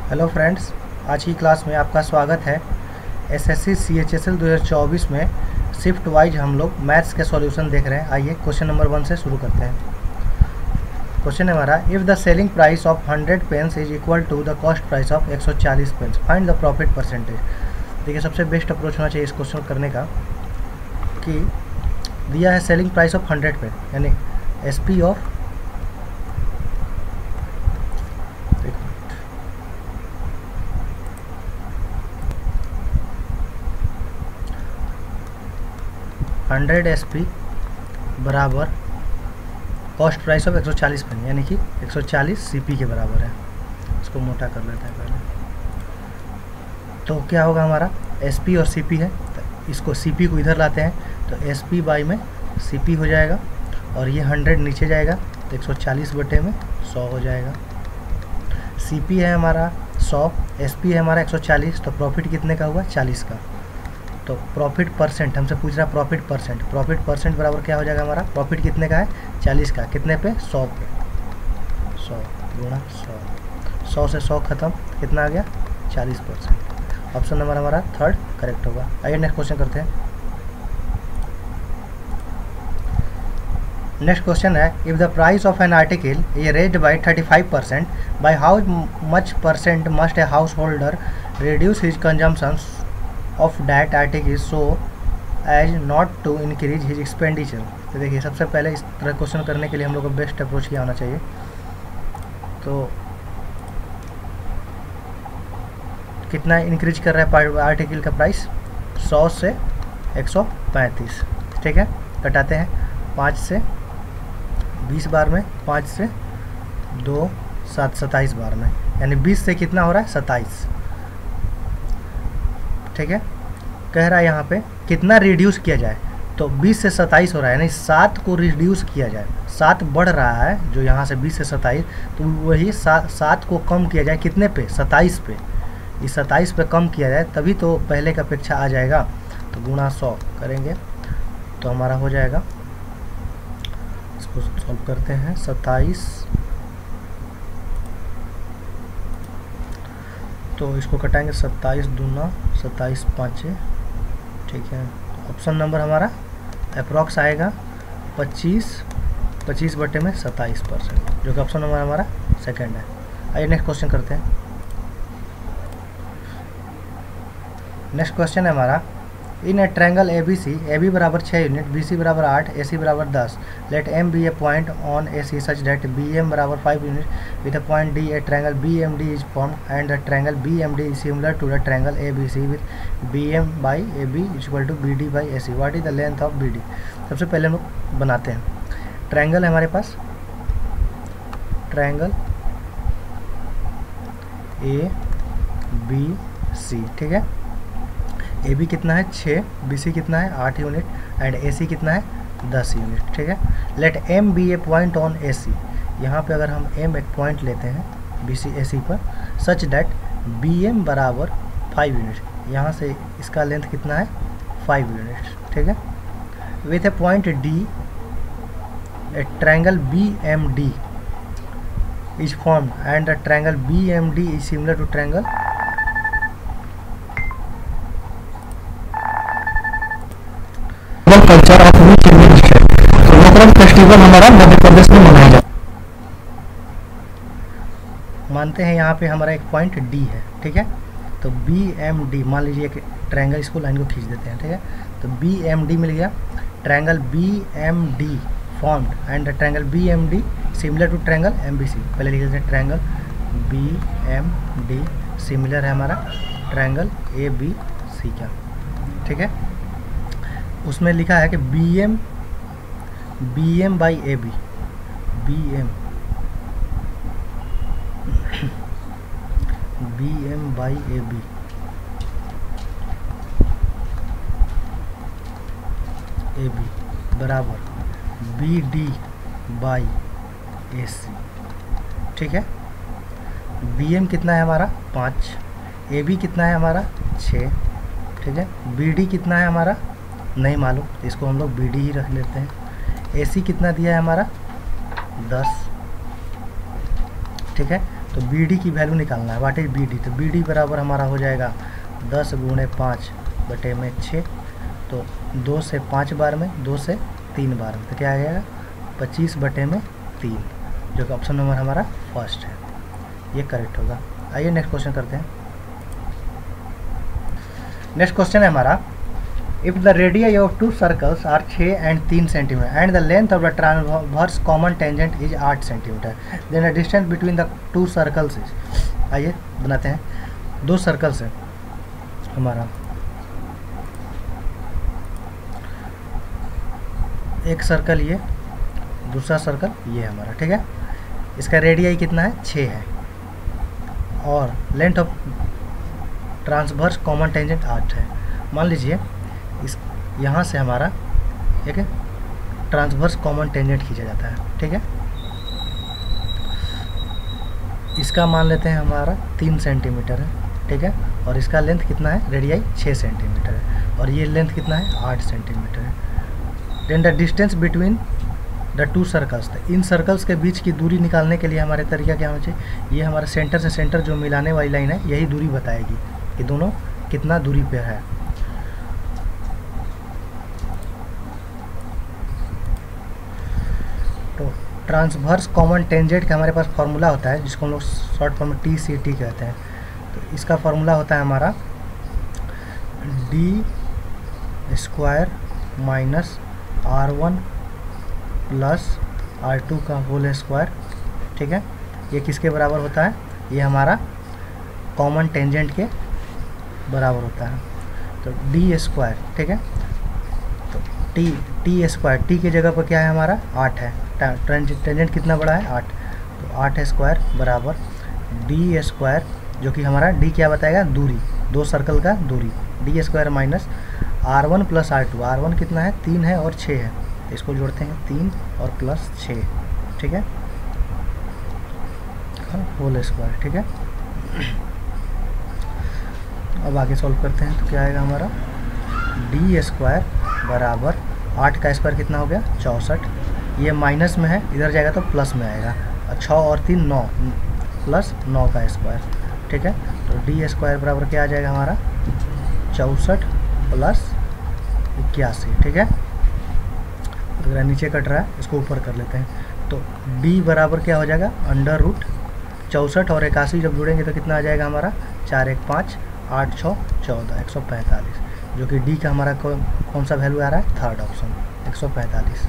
Hello friends, आज की class में आपका स्वागत है। एसएससी CHSL 2024 में शिफ्ट वाइज हम लोग मैथ्स के सॉल्यूशन देख रहे हैं। आइए क्वेश्चन नंबर 1 से शुरू करते हैं। क्वेश्चन है हमारा, if the selling price of 100 pence is equal to the cost price of 140 pence, find the profit percentage. देखिए, सबसे बेस्ट अप्रोच होना चाहिए इस क्वेश्चन करने का कि दिया है सेलिंग प्राइस ऑफ 100 पेन, यानी SP ऑफ 100 SP बराबर कॉस्ट प्राइस ऑफ 140 पेन, यानी कि 140 CP के बराबर है। इसको मोटा कर लेते हैं पहले। तो क्या होगा हमारा, SP और CP है, तो इसको CP को इधर लाते हैं तो SP बाई में CP हो जाएगा, और ये 100 नीचे जाएगा तो 140 बटे में 100 हो जाएगा। CP है हमारा 100, SP है हमारा 140, तो प्रॉफिट कितने का हुआ, 40 का। तो प्रॉफिट परसेंट हमसे पूछ रहा है, प्रॉफिट परसेंट बराबर क्या हो जाएगा हमारा, प्रॉफिट कितने का है, 40 का, कितने पे, 100 पे, 100 गुणा 100 से 100 खत्म, कितना आ गया, 40%। ऑप्शन नंबर हमारा थर्ड करेक्ट होगा। आइए नेक्स्ट क्वेश्चन करते हैं। नेक्स्ट क्वेश्चन है, if the price of an article is raised bye 35%, by how much percent must a house holder reduce his consumption of that article so as not to increase his expenditure। तो देखिए, सबसे पहले इस तरह question करने के लिए हम लोग को बेस्ट अप्रोच क्या होना चाहिए। तो कितना इंक्रीज कर रहा है आर्टिकल का प्राइस, 100 से 135, ठीक है। कटाते हैं 5 से 20 बार में, 5 से 2 7 27 बार में, यानी 20 से कितना हो रहा है, 27, ठीक है। कह रहा है यहाँ पे कितना रिड्यूस किया जाए, तो 20 से 27 हो रहा है, यानी 7 को रिड्यूस किया जाए। 7 बढ़ रहा है जो यहाँ से 20 से 27, तो वही 7 को कम किया जाए कितने पे, 27 पे। इस 27 पे कम किया जाए तभी तो पहले का अपेक्षा आ जाएगा। तो गुणा 100 करेंगे तो हमारा हो जाएगा, इसको सॉल्व करते हैं, 27, तो इसको कटाएंगे 27 दूना 27 पाँचे, ठीक है। ऑप्शन नंबर हमारा अप्रॉक्स आएगा 25 बटे में 27%, जो कि ऑप्शन नंबर हमारा सेकंड है। आइए नेक्स्ट क्वेश्चन करते हैं। नेक्स्ट क्वेश्चन है हमारा, इन ए ट्रायंगल ABC, AB बराबर 6 यूनिट, BC बराबर 8, AC बराबर 10, let M be a point on AC such that BM बराबर 5 unit with a point D, a triangle BMD is formed and the triangle BMD is similar to the triangle ABC with BM by AB is equal to BD by AC, what is the length of BD। सबसे पहले हम लोग बनाते हैं, triangle है हमारे पास, triangle ABC, ठीक है। AB कितना है 6, BC कितना है 8 यूनिट एंड AC कितना है 10 यूनिट, ठीक है। Let M be a point on AC, यहाँ पे अगर हम M एक पॉइंट लेते हैं BC AC पर, सच दैट BM बराबर 5 यूनिट, यहाँ से इसका लेंथ कितना है 5 यूनिट, ठीक है। With a point D, a triangle BMD is formed and the triangle BMD is similar to triangle culture of which Indian state. तो मोहर्रम फेस्टिवल हमारा मध्य प्रदेश में मनाया जाता है। मानते हैं यहाँ पे हमारा एक पॉइंट D है, ठीक है। तो BMD, मान लीजिए एक ट्रायंगल, इसको लाइन को खींच देते हैं, ठीक है। तो BMD मिल गया, triangle BMD formed and the triangle BMD similar to triangle MBC। पहले लिख देते हैं, ट्रायंगल BMD सिमिलर है हमारा ट्रायंगल ABC का, ठीक है। उसमें लिखा है कि BM by AB, BM by AB बराबर BD बाई AC, ठीक है। BM कितना है हमारा 5, AB कितना है हमारा 6, ठीक है। BD कितना है हमारा नहीं मालूम, इसको हम लोग BD ही रख लेते हैं। AC कितना दिया है हमारा 10, ठीक है। तो बी डी की वैल्यू निकालना है, वाट इज बी डी। तो बी डी बराबर हमारा हो जाएगा 10 गुणे 5 बटे में 6, तो 2 से 5 बार में, 2 से 3 बार में, तो क्या आ जाएगा 25 बटे में 3, जो कि ऑप्शन नंबर हमारा फर्स्ट है, ये करेक्ट होगा। आइए नेक्स्ट क्वेश्चन करते हैं। नेक्स्ट क्वेश्चन है हमारा, if the radii of 2 circles are 6 and 3 centimeter and the length of the transverse common tangent is 8 centimeter, then the distance between the 2 circles is. आइए बनाते हैं। 2 सर्कल्स है हमारा, एक सर्कल ये, दूसरा सर्कल ये हमारा, ठीक है। इसका रेडियाई कितना है 6 है और length of transverse common tangent 8 है। मान लीजिए इस यहाँ से हमारा एक ट्रांसवर्स कॉमन टेंजेंट खींचा जाता है, ठीक है। इसका मान लेते हैं हमारा 3 सेंटीमीटर है, ठीक है, और इसका लेंथ कितना है, रेडियाई 6 सेंटीमीटर है, और ये लेंथ कितना है 8 सेंटीमीटर है। Then the distance between the 2 circles, इन सर्कल्स के बीच की दूरी निकालने के लिए हमारे तरीका क्या होना चाहिए, ये हमारे सेंटर से सेंटर जो मिलाने वाली लाइन है यही दूरी बताएगी कि दोनों कितना दूरी पे है। तो ट्रांसवर्स कॉमन टेंजेंट का हमारे पास फार्मूला होता है, जिसको हम लोग शॉर्ट फॉर्म में TCT कहते हैं। तो इसका फार्मूला होता है हमारा d² minus R1 plus R2 का होल स्क्वायर, ठीक है। ये किसके बराबर होता है, ये हमारा कॉमन टेंजेंट के बराबर होता है। तो d², ठीक है, तो t² t की जगह पर क्या है हमारा 8 है, टेंजेंट कितना बड़ा है 8, तो 8 स्क्वायर बराबर d², जो कि हमारा d क्या बताएगा, दूरी, 2 सर्कल का दूरी, d² minus R1 plus R2, R1 कितना है 3 है और 6 है, तो इसको जोड़ते हैं 3 और प्लस 6, ठीक है, होल स्क्वायर, ठीक है। अब आगे सॉल्व करते हैं, तो क्या आएगा हमारा d² बराबर 8 का स्क्वायर कितना हो गया 64, ये माइनस में है, इधर जाएगा तो प्लस में आएगा, और 6 और 3 9 प्लस 9 का स्क्वायर, ठीक है। तो d² बराबर क्या आ जाएगा हमारा 64 प्लस 81, ठीक है। अगर नीचे कट रहा है इसको ऊपर कर लेते हैं, तो d बराबर क्या हो जाएगा √64 और 81 जब जुड़ेंगे तो कितना आ जाएगा हमारा 4 1 5 8 6 14 145, जो कि d का हमारा कौन सा वैल्यू आ रहा है, थर्ड ऑप्शन 145।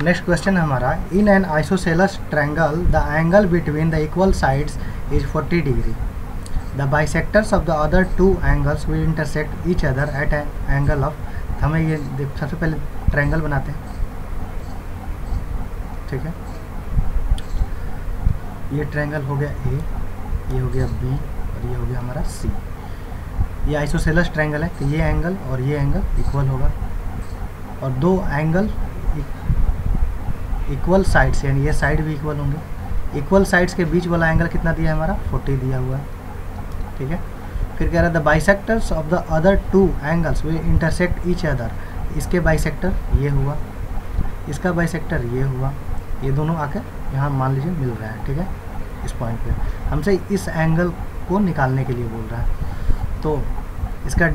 नेक्स्ट क्वेश्चन है हमारा, in an isosceles triangle the angle between the equal sides is 40 degree, the bisectors of the other 2 angles will intersect each other at an angle of. हमें ये सबसे पहले triangle बनाते हैं, ठीक है। ये ट्रायंगल हो गया A, ये हो गया B और ये हो गया हमारा C। ये आइसोसेलस ट्रायंगल है, तो ये एंगल और ये एंगल इक्वल होगा, और 2 एंगल इक्वल साइड्स, यानी ये साइड भी इक्वल होंगे। इक्वल साइड्स के बीच वाला एंगल कितना दिया है हमारा 40 दिया हुआ है, ठीक है। फिर कह रहा है the bisectors of the other 2 angles will intersect each other, इसके बाइसेक्टर ये हुआ, इसका बाइसेक्टर ये हुआ, ये दोनों आकर यहाँ मान लीजिए मिल रहा है, ठीक है। इस पॉइंट पे हमसे इस एंगल को निकालने के लिए बोल रहा है। तो इसका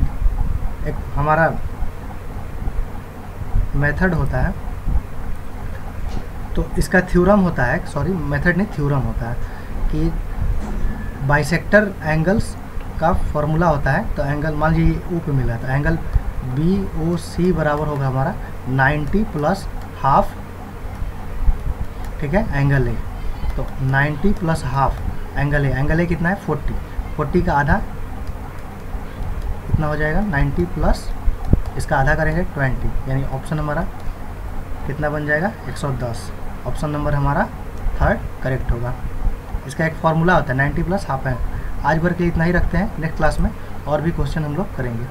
एक हमारा मेथड होता है, तो इसका थ्योरम होता है, सॉरी मेथड नहीं थ्योरम होता है, कि बाइसेक्टर एंगल्स का फॉर्मूला होता है। तो एंगल मान लीजिए O पे मिला है, तो एंगल BOC बराबर होगा हमारा 90 प्लस हाफ, ठीक है, एंगल A। तो 90 प्लस हाफ एंगल A कितना है 40 का आधा कितना हो जाएगा 90 प्लस इसका आधा करेंगे 20, यानी ऑप्शन हमारा कितना बन जाएगा 110। ऑप्शन नंबर हमारा थर्ड करेक्ट होगा। इसका एक फार्मूला होता है 90 प्लस हाफ है। आज भर के लिए इतना ही रखते हैं, नेक्स्ट क्लास में और भी क्वेश्चन हम लोग करेंगे।